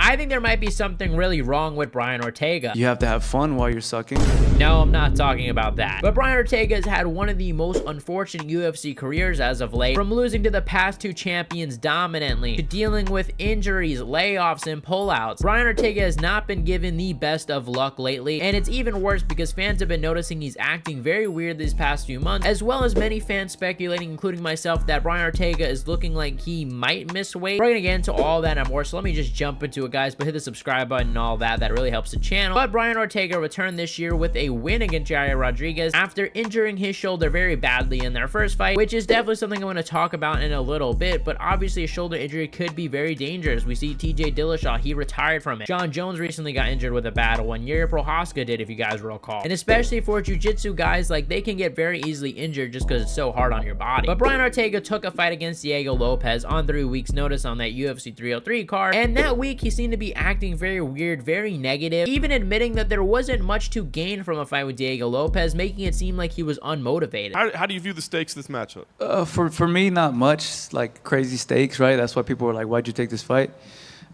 I think there might be something really wrong with Brian Ortega. You have to have fun while you're sucking. No, I'm not talking about that. But Brian Ortega has had one of the most unfortunate UFC careers as of late, from losing to the past two champions dominantly, to dealing with injuries, layoffs, and pullouts. Brian Ortega has not been given the best of luck lately, and it's even worse because fans have been noticing he's acting very weird these past few months, as well as many fans speculating, including myself, that Brian Ortega is looking like he might miss weight. We're gonna get into all that and more, so let me just jump into it, guys. But hit the subscribe button and all that. That really helps the channel. But Brian Ortega returned this year with a win against Jair Rodriguez after injuring his shoulder very badly in their first fight, which is definitely something I'm going to talk about in a little bit. But obviously a shoulder injury could be very dangerous. We see TJ Dillashaw, he retired from it. John Jones recently got injured with a battle when Yuri Prohaska did, if you guys recall. And especially for jiu-jitsu guys, like, they can get very easily injured just because it's so hard on your body. But Brian Ortega took a fight against Diego Lopes on 3 weeks notice on that UFC 303 card, and that week he seemed to be acting very weird, very negative, even admitting that there wasn't much to gain from a fight with Diego Lopes, making it seem like he was unmotivated. How do you view the stakes of this matchup? For me, not much, like crazy stakes, right? That's why people were like, why'd you take this fight?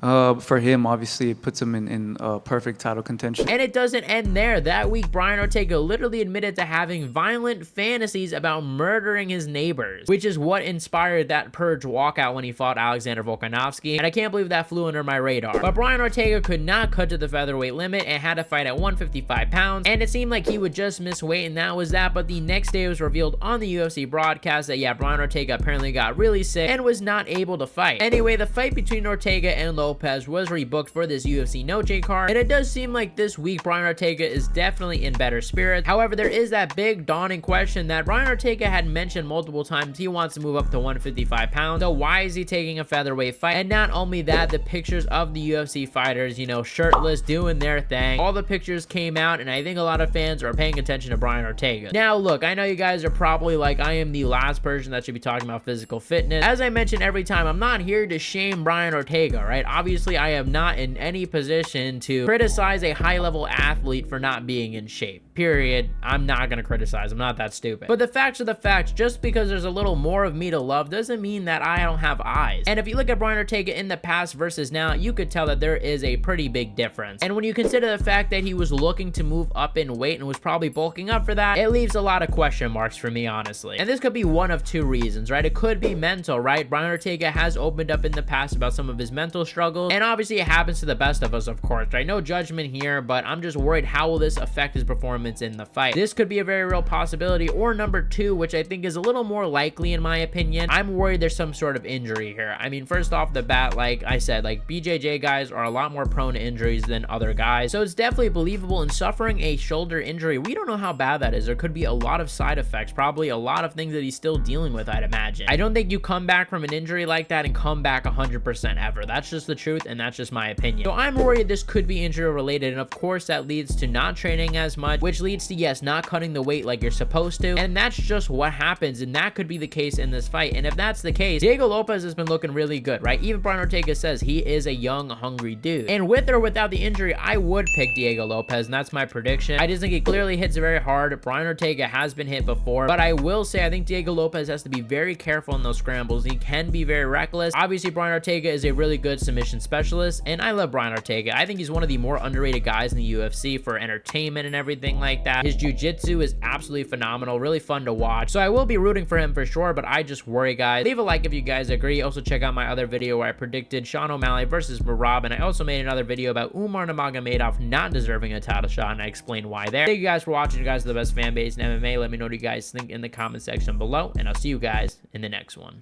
For him, obviously, it puts him in perfect title contention. And it doesn't end there. That week, Brian Ortega literally admitted to having violent fantasies about murdering his neighbors, which is what inspired that Purge walkout when he fought Alexander Volkanovski, and I can't believe that flew under my radar. But Brian Ortega could not cut to the featherweight limit and had to fight at 155 pounds, and it seemed like he would just miss weight, and that was that. But the next day it was revealed on the UFC broadcast that, yeah, Brian Ortega apparently got really sick and was not able to fight. Anyway, the fight between Ortega and Lopes was rebooked for this UFC Noche card, and it does seem like this week Brian Ortega is definitely in better spirits. However, there is that big dawning question that Brian Ortega had mentioned multiple times. He wants to move up to 155 pounds, so why is he taking a featherweight fight? And not only that, the pictures of the UFC fighters, you know, shirtless, doing their thing, all the pictures came out, and I think a lot of fans are paying attention to Brian Ortega. Now, look, I know you guys are probably like, I am the last person that should be talking about physical fitness. As I mention every time, I'm not here to shame Brian Ortega, right? Obviously, I am not in any position to criticize a high-level athlete for not being in shape. Period. I'm not gonna criticize. I'm not that stupid. But the facts are the facts. Just because there's a little more of me to love doesn't mean that I don't have eyes. And if you look at Brian Ortega in the past versus now, you could tell that there is a pretty big difference. And when you consider the fact that he was looking to move up in weight and was probably bulking up for that, it leaves a lot of question marks for me, honestly. And this could be one of two reasons, right? It could be mental, right? Brian Ortega has opened up in the past about some of his mental struggles, and obviously it happens to the best of us, of course, right? No judgment here, but I'm just worried, how will this affect his performance in the fight? This could be a very real possibility. Or number two, which I think is a little more likely in my opinion, I'm worried there's some sort of injury here. I mean, first off the bat, like I said, like, BJJ guys are a lot more prone to injuries than other guys, so it's definitely believable. In suffering a shoulder injury, we don't know how bad that is. There could be a lot of side effects, probably a lot of things that he's still dealing with, I'd imagine. I don't think you come back from an injury like that and come back 100% ever. That's just the truth, and that's just my opinion. So I'm worried this could be injury related, and of course that leads to not training as much, which leads to, yes, not cutting the weight like you're supposed to, and that's just what happens, and that could be the case in this fight. And if that's the case, Diego Lopes has been looking really good, right? Even Brian Ortega says he is a young, hungry dude, and with or without the injury, I would pick Diego Lopes, and that's my prediction. I just think he clearly hits very hard. Brian Ortega has been hit before, but I will say I think Diego Lopes has to be very careful in those scrambles. He can be very reckless. Obviously, Brian Ortega is a really good submission specialist, and I love Brian Ortega. I think he's one of the more underrated guys in the UFC for entertainment and everything like that. His jiu-jitsu is absolutely phenomenal, really fun to watch, so I will be rooting for him for sure, but I just worry, guys. Leave a like if you guys agree. Also, check out my other video where I predicted Sean O'Malley versus Merab, and I also made another video about Umar Nurmagomedov not deserving a title shot, and I explained why there. Thank you guys for watching. You guys are the best fan base in MMA. Let me know what you guys think in the comment section below, and I'll see you guys in the next one.